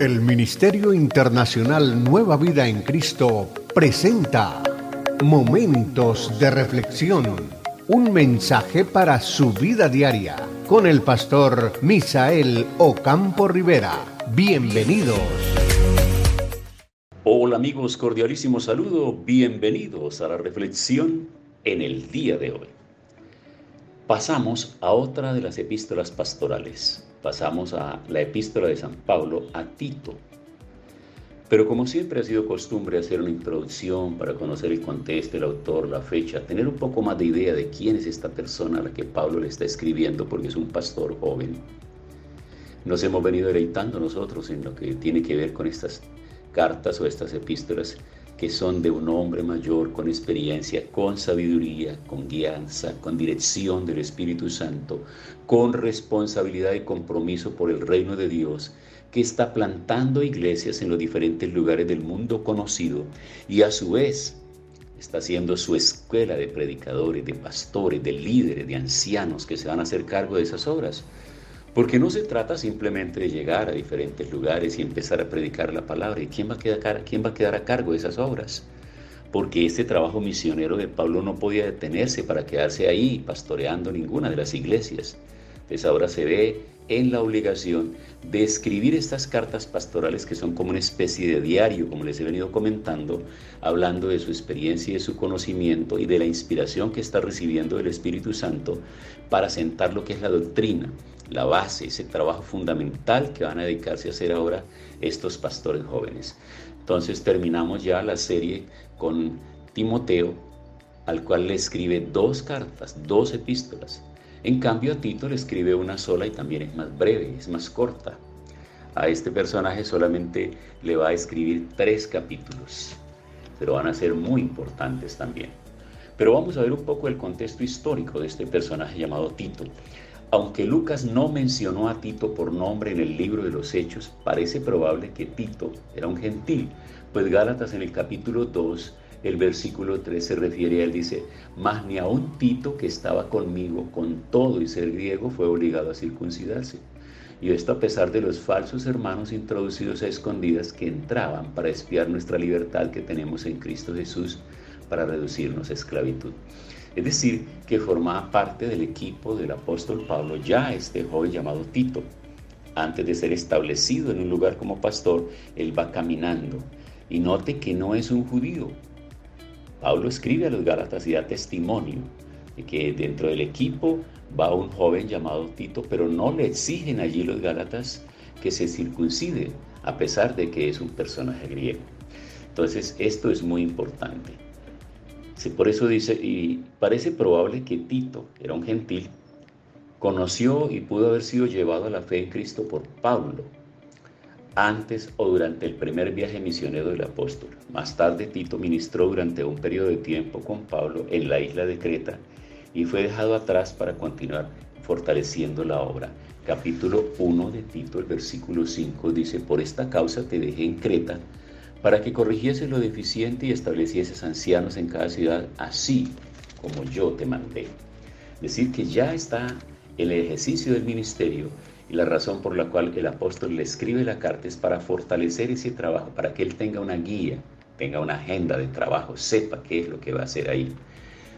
El Ministerio Internacional Nueva Vida en Cristo presenta Momentos de Reflexión, un mensaje para su vida diaria, con el pastor Misael Ocampo Rivera. Bienvenidos. Hola amigos, cordialísimo saludo, bienvenidos a la reflexión en el día de hoy. Pasamos a otra de las epístolas pastorales, pasamos a la epístola de San Pablo a Tito. Pero como siempre ha sido costumbre hacer una introducción para conocer el contexto, el autor, la fecha, tener un poco más de idea de quién es esta persona a la que Pablo le está escribiendo porque es un pastor joven. Nos hemos venido deleitando nosotros en lo que tiene que ver con estas cartas o estas epístolas que son de un hombre mayor con experiencia, con sabiduría, con guianza, con dirección del Espíritu Santo, con responsabilidad y compromiso por el reino de Dios, que está plantando iglesias en los diferentes lugares del mundo conocido y a su vez está haciendo su escuela de predicadores, de pastores, de líderes, de ancianos que se van a hacer cargo de esas obras. Porque no se trata simplemente de llegar a diferentes lugares y empezar a predicar la palabra. ¿Y quién va a quedar a cargo de esas obras? Porque este trabajo misionero de Pablo no podía detenerse para quedarse ahí pastoreando ninguna de las iglesias. Entonces ahora se ve en la obligación de escribir estas cartas pastorales que son como una especie de diario, como les he venido comentando, hablando de su experiencia y de su conocimiento y de la inspiración que está recibiendo del Espíritu Santo para sentar lo que es la doctrina, la base, ese trabajo fundamental que van a dedicarse a hacer ahora estos pastores jóvenes. Entonces terminamos ya la serie con Timoteo, al cual le escribe 2 cartas, 2 epístolas. En cambio a Tito le escribe una sola y también es más breve, es más corta. A este personaje solamente le va a escribir 3 capítulos, pero van a ser muy importantes también. Pero vamos a ver un poco el contexto histórico de este personaje llamado Tito. Aunque Lucas no mencionó a Tito por nombre en el libro de los Hechos, parece probable que Tito era un gentil, pues Gálatas en el capítulo 2, el versículo 3 se refiere a él, dice: mas ni aun Tito, que estaba conmigo, con todo y ser griego, fue obligado a circuncidarse. Y esto a pesar de los falsos hermanos introducidos a escondidas que entraban para espiar nuestra libertad que tenemos en Cristo Jesús para reducirnos a esclavitud. Es decir, que formaba parte del equipo del apóstol Pablo ya este joven llamado Tito. Antes de ser establecido en un lugar como pastor, él va caminando. Y note que no es un judío. Pablo escribe a los Gálatas y da testimonio de que dentro del equipo va un joven llamado Tito, pero no le exigen allí los Gálatas que se circuncide, a pesar de que es un personaje griego. Entonces, esto es muy importante. Por eso dice, y parece probable que Tito era un gentil, conoció y pudo haber sido llevado a la fe en Cristo por Pablo, antes o durante el primer viaje misionero del apóstol. Más tarde Tito ministró durante un periodo de tiempo con Pablo en la isla de Creta y fue dejado atrás para continuar fortaleciendo la obra. Capítulo 1 de Tito, el versículo 5 dice: por esta causa te dejé en Creta, para que corrigiese lo deficiente y establecieses ancianos en cada ciudad, así como yo te mandé. Es decir, que ya está en el ejercicio del ministerio, y la razón por la cual el apóstol le escribe la carta es para fortalecer ese trabajo, para que él tenga una guía, tenga una agenda de trabajo, sepa qué es lo que va a hacer ahí.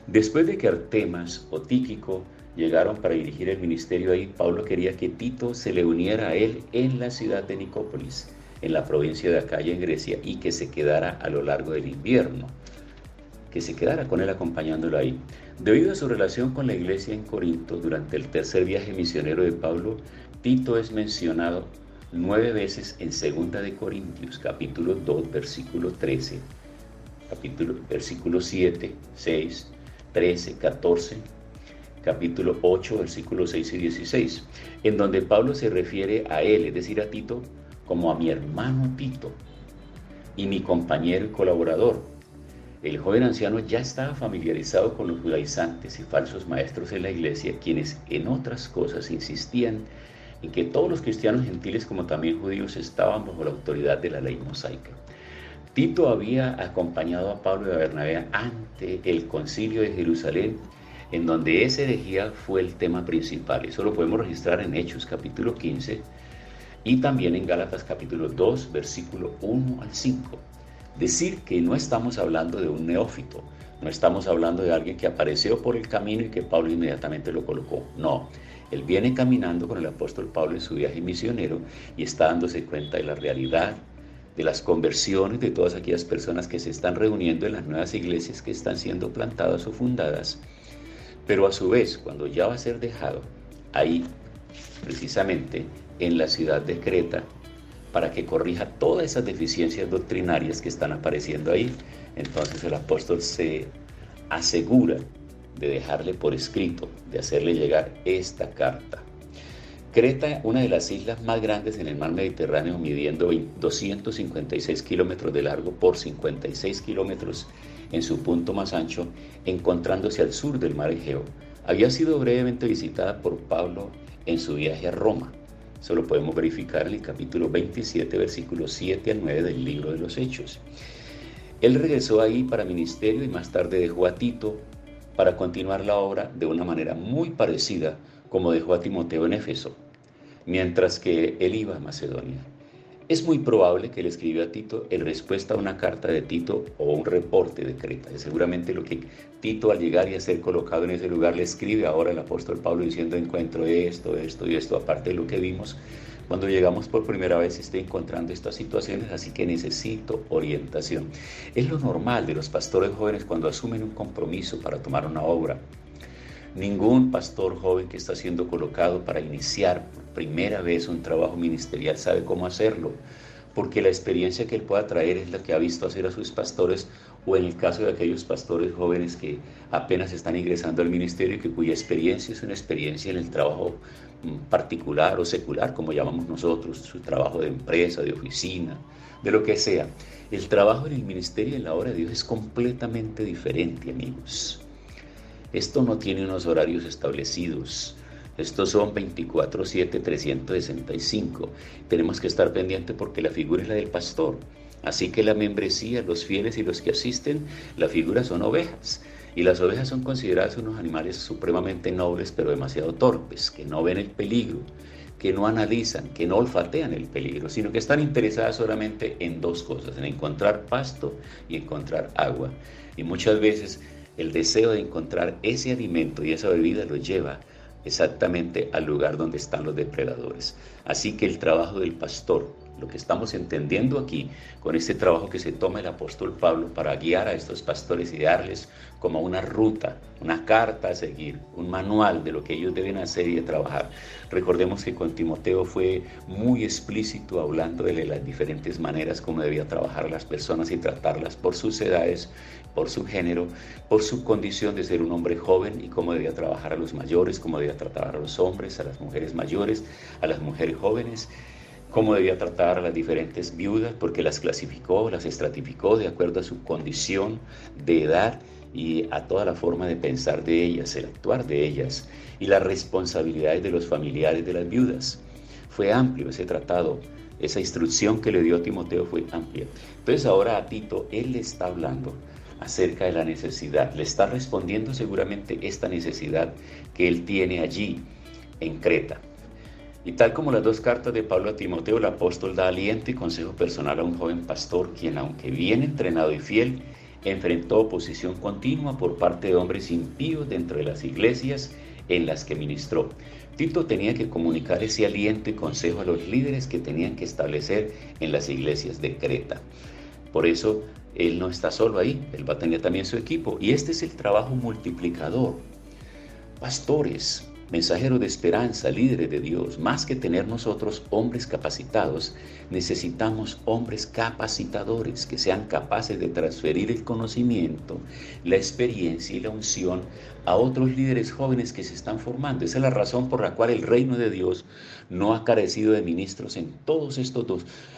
Después de que Artemas o Tíquico llegaron para dirigir el ministerio ahí, Pablo quería que Tito se le uniera a él en la ciudad de Nicópolis, en la provincia de Acaya, en Grecia, y que se quedara a lo largo del invierno, que se quedara con él acompañándolo ahí. Debido a su relación con la iglesia en Corinto, durante el tercer viaje misionero de Pablo, Tito es mencionado 9 veces en 2 de Corintios, capítulo 2, versículo 13, versículo 7, 6, 13, 14, capítulo 8, versículos 6 y 16, en donde Pablo se refiere a él, es decir, a Tito, como a mi hermano Tito y mi compañero y colaborador. El joven anciano ya estaba familiarizado con los judaizantes y falsos maestros en la iglesia, quienes en otras cosas insistían en que todos los cristianos gentiles como también judíos estaban bajo la autoridad de la ley mosaica. Tito había acompañado a Pablo y a Bernabé ante el concilio de Jerusalén, en donde esa herejía fue el tema principal. Eso lo podemos registrar en Hechos capítulo 15, y también en Gálatas capítulo 2, versículo 1 al 5. Decir que no estamos hablando de un neófito, no estamos hablando de alguien que apareció por el camino y que Pablo inmediatamente lo colocó. No, él viene caminando con el apóstol Pablo en su viaje misionero y está dándose cuenta de la realidad, de las conversiones de todas aquellas personas que se están reuniendo en las nuevas iglesias que están siendo plantadas o fundadas. Pero a su vez, cuando ya va a ser dejado ahí, precisamente en la ciudad de Creta, para que corrija todas esas deficiencias doctrinarias que están apareciendo ahí, entonces el apóstol se asegura de dejarle por escrito, de hacerle llegar esta carta. Creta, una de las islas más grandes en el mar Mediterráneo, midiendo 256 kilómetros de largo por 56 kilómetros en su punto más ancho, encontrándose al sur del mar Egeo, había sido brevemente visitada por Pablo en su viaje a Roma. Eso lo podemos verificar en el capítulo 27, versículos 7 al 9 del libro de los Hechos. Él regresó ahí para ministerio y más tarde dejó a Tito para continuar la obra de una manera muy parecida como dejó a Timoteo en Éfeso, mientras que él iba a Macedonia. Es muy probable que él escribió a Tito en respuesta a una carta de Tito o un reporte de Creta. Es seguramente lo que Tito, al llegar y a ser colocado en ese lugar, le escribe ahora al apóstol Pablo diciendo: encuentro esto y esto, aparte de lo que vimos cuando llegamos por primera vez, estoy encontrando estas situaciones, así que necesito orientación. Es lo normal de los pastores jóvenes cuando asumen un compromiso para tomar una obra. Ningún pastor joven que está siendo colocado para iniciar por primera vez un trabajo ministerial sabe cómo hacerlo, porque la experiencia que él pueda traer es la que ha visto hacer a sus pastores, o en el caso de aquellos pastores jóvenes que apenas están ingresando al ministerio y cuya experiencia es una experiencia en el trabajo particular o secular, como llamamos nosotros, su trabajo de empresa, de oficina, de lo que sea. El trabajo en el ministerio y en la obra de Dios es completamente diferente, amigos. Esto no tiene unos horarios establecidos. Estos son 24/7, 365. Tenemos que estar pendientes porque la figura es la del pastor. Así que la membresía, los fieles y los que asisten, la figura son ovejas. Y las ovejas son consideradas unos animales supremamente nobles, pero demasiado torpes, que no ven el peligro, que no analizan, que no olfatean el peligro, sino que están interesadas solamente en dos cosas: en encontrar pasto y encontrar agua. Y muchas veces el deseo de encontrar ese alimento y esa bebida los lleva exactamente al lugar donde están los depredadores. Así que el trabajo del pastor, lo que estamos entendiendo aquí con este trabajo que se toma el apóstol Pablo para guiar a estos pastores y darles como una ruta, una carta a seguir, un manual de lo que ellos deben hacer y de trabajar. Recordemos que con Timoteo fue muy explícito hablando de las diferentes maneras como debía trabajar a las personas y tratarlas por sus edades, por su género, por su condición de ser un hombre joven, y cómo debía trabajar a los mayores, cómo debía tratar a los hombres, a las mujeres mayores, a las mujeres jóvenes, cómo debía tratar a las diferentes viudas, porque las clasificó, las estratificó de acuerdo a su condición de edad y a toda la forma de pensar de ellas, el actuar de ellas, y las responsabilidades de los familiares de las viudas. Fue amplio ese tratado, esa instrucción que le dio a Timoteo fue amplia. Entonces ahora a Tito él le está hablando acerca de la necesidad, le está respondiendo seguramente esta necesidad que él tiene allí en Creta. Y tal como las dos cartas de Pablo a Timoteo, el apóstol da aliento y consejo personal a un joven pastor quien, aunque bien entrenado y fiel, enfrentó oposición continua por parte de hombres impíos dentro de las iglesias en las que ministró. Tito tenía que comunicar ese aliento y consejo a los líderes que tenían que establecer en las iglesias de Creta. Por eso él no está solo ahí, él va a tener también su equipo, y este es el trabajo multiplicador. Pastores, mensajeros de esperanza, líderes de Dios, más que tener nosotros hombres capacitados, necesitamos hombres capacitadores que sean capaces de transferir el conocimiento, la experiencia y la unción a otros líderes jóvenes que se están formando. Esa es la razón por la cual el reino de Dios no ha carecido de ministros en todos estos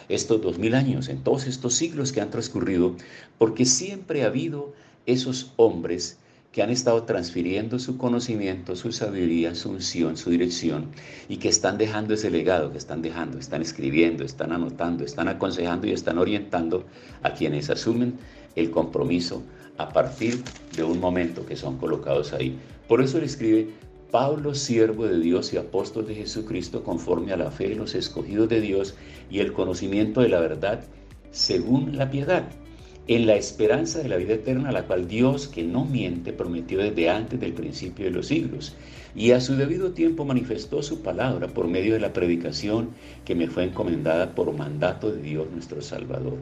2000 años, en todos estos siglos que han transcurrido, porque siempre ha habido esos hombres que han estado transfiriendo su conocimiento, su sabiduría, su unción, su dirección, y que están dejando ese legado, están escribiendo, están anotando, están aconsejando y están orientando a quienes asumen el compromiso a partir de un momento que son colocados ahí. Por eso él escribe Pablo, siervo de Dios y apóstol de Jesucristo, conforme a la fe de los escogidos de Dios y el conocimiento de la verdad, según la piedad, en la esperanza de la vida eterna, la cual Dios, que no miente, prometió desde antes del principio de los siglos, y a su debido tiempo manifestó su palabra por medio de la predicación que me fue encomendada por mandato de Dios nuestro Salvador.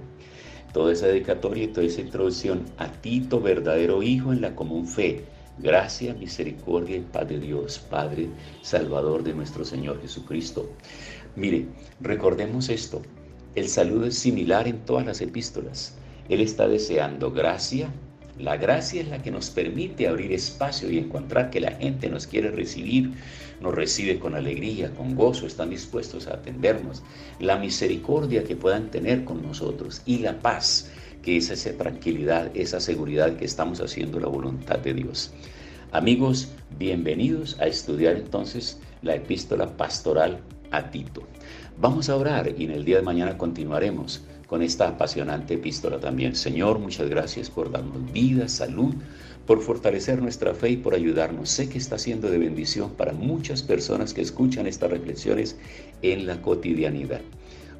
Toda esa dedicatoria y toda esa introducción a Tito, verdadero hijo en la común fe, gracia, misericordia y paz de Dios, Padre, Salvador de nuestro Señor Jesucristo. Mire, recordemos esto, el saludo es similar en todas las epístolas. Él está deseando gracia. La gracia es la que nos permite abrir espacio y encontrar que la gente nos quiere recibir, nos recibe con alegría, con gozo, están dispuestos a atendernos. La misericordia que puedan tener con nosotros y la paz, que es esa tranquilidad, esa seguridad que estamos haciendo la voluntad de Dios. Amigos, bienvenidos a estudiar entonces la epístola pastoral a Tito. Vamos a orar y en el día de mañana continuaremos con esta apasionante epístola también. Señor, muchas gracias por darnos vida, salud, por fortalecer nuestra fe y por ayudarnos. Sé que está siendo de bendición para muchas personas que escuchan estas reflexiones en la cotidianidad.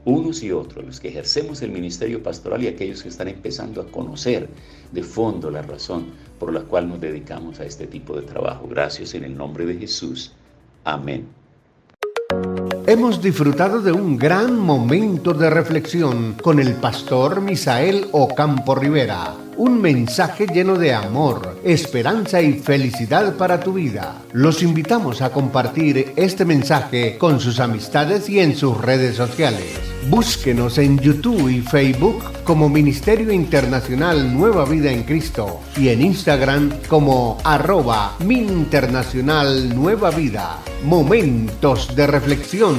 Unos y otros, los que ejercemos el ministerio pastoral y aquellos que están empezando a conocer de fondo la razón por la cual nos dedicamos a este tipo de trabajo. Gracias en el nombre de Jesús. Amén. Hemos disfrutado de un gran momento de reflexión con el pastor Misael Ocampo Rivera. Un mensaje lleno de amor, esperanza y felicidad para tu vida. Los invitamos a compartir este mensaje con sus amistades y en sus redes sociales. Búsquenos en YouTube y Facebook como Ministerio Internacional Nueva Vida en Cristo y en Instagram como @MinInternacional Nueva Vida. Momentos de reflexión.